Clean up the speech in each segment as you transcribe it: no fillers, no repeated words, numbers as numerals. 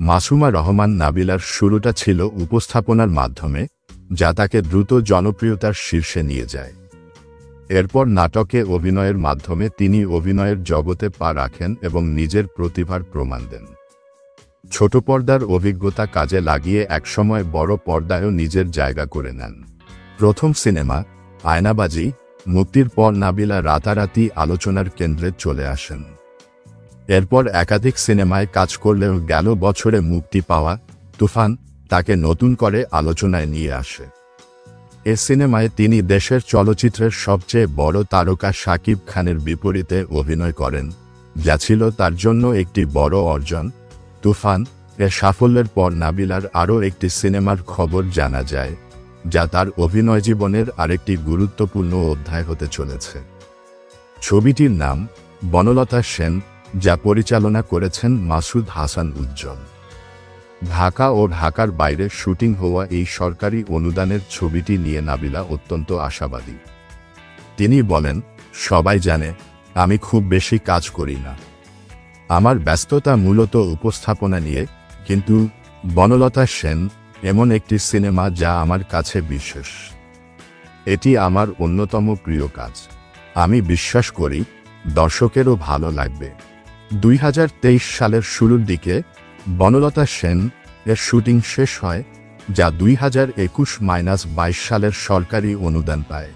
মাসুমা রহমান নাবিলার শুরুটা ছিল উপস্থাপনার মাধ্যমে, যা তাকে দ্রুত জনপ্রিয়তার শীর্ষে নিয়ে যায়। এরপর নাটকে অভিনয়ের মাধ্যমে তিনি অভিনয়ের জগতে পা রাখেন এবং নিজের প্রতিভার প্রমাণ দেন। ছোট পর্দার অভিজ্ঞতা কাজে লাগিয়ে একসময় বড় পর্দায়ও নিজের জায়গা করে নেন। প্রথম সিনেমা আয়নাবাজি মুক্তির পর নাবিলা রাতারাতি আলোচনার কেন্দ্রে চলে আসেন। এরপর একাধিক সিনেমায় কাজ করলেও গেল বছরে মুক্তি পাওয়া তুফান তাকে নতুন করে আলোচনায় নিয়ে আসে। এ সিনেমায় তিনি দেশের চলচ্চিত্রের সবচেয়ে বড় তারকা শাকিব খানের বিপরীতে অভিনয় করেন, যা ছিল তার জন্য একটি বড় অর্জন। তুফান এর সাফল্যের পর নাবিলার আরও একটি সিনেমার খবর জানা যায়, যা তার অভিনয় জীবনের আরেকটি গুরুত্বপূর্ণ অধ্যায় হতে চলেছে। ছবিটির নাম বনলতা সেন, যা পরিচালনা করেছেন মাসুদ হাসান উজ্জ্বল। ঢাকা ও ঢাকার বাইরে শুটিং হওয়া এই সরকারি অনুদানের ছবিটি নিয়ে নাবিলা অত্যন্ত আশাবাদী। তিনি বলেন, সবাই জানে আমি খুব বেশি কাজ করি না, আমার ব্যস্ততা মূলত উপস্থাপনা নিয়ে, কিন্তু বনলতা সেন এমন একটি সিনেমা যা আমার কাছে বিশেষ। এটি আমার অন্যতম প্রিয় কাজ। আমি বিশ্বাস করি দর্শকেরও ভালো লাগবে। 2023 সালের শুরুর দিকে বনলতা সেন এর শুটিং শেষ হয়, যা 2021-22 সালের সরকারি অনুদান পায়।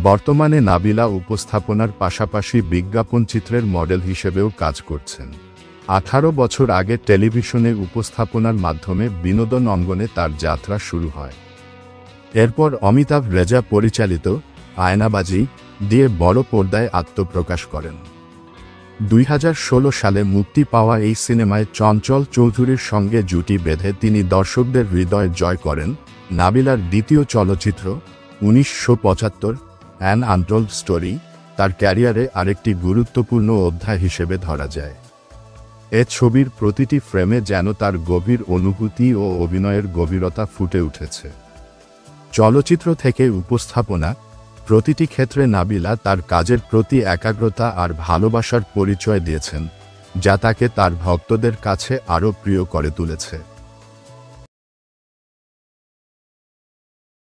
বর্তমানে নাবিলা উপস্থাপনার পাশাপাশি বিজ্ঞাপন চিত্রের মডেল হিসেবেও কাজ করছেন। 18 বছর আগে টেলিভিশনে উপস্থাপনার মাধ্যমে বিনোদন অঙ্গনে তার যাত্রা শুরু হয়। এরপর অমিতাভ রেজা পরিচালিত আয়নাবাজি দিয়ে বড় পর্দায় আত্মপ্রকাশ করেন। 2016 সালে মুক্তি পাওয়া এই সিনেমায় চঞ্চল চৌধুরীর সঙ্গে জুটি বেঁধে তিনি দর্শকদের হৃদয় জয় করেন। নাবিলার দ্বিতীয় চলচ্চিত্র 1975 অ্যান আনটোল্ড স্টোরি তার ক্যারিয়ারে আরেকটি গুরুত্বপূর্ণ অধ্যায় হিসেবে ধরা যায়। এ ছবির প্রতিটি ফ্রেমে যেন তার গভীর অনুভূতি ও অভিনয়ের গভীরতা ফুটে উঠেছে। চলচ্চিত্র থেকে উপস্থাপনা, প্রতিটি ক্ষেত্রে নাবিলা তার কাজের প্রতি একাগ্রতা আর ভালোবাসার পরিচয় দিয়েছেন, যা তাকে তার ভক্তদের কাছে আরও প্রিয় করে তুলেছে।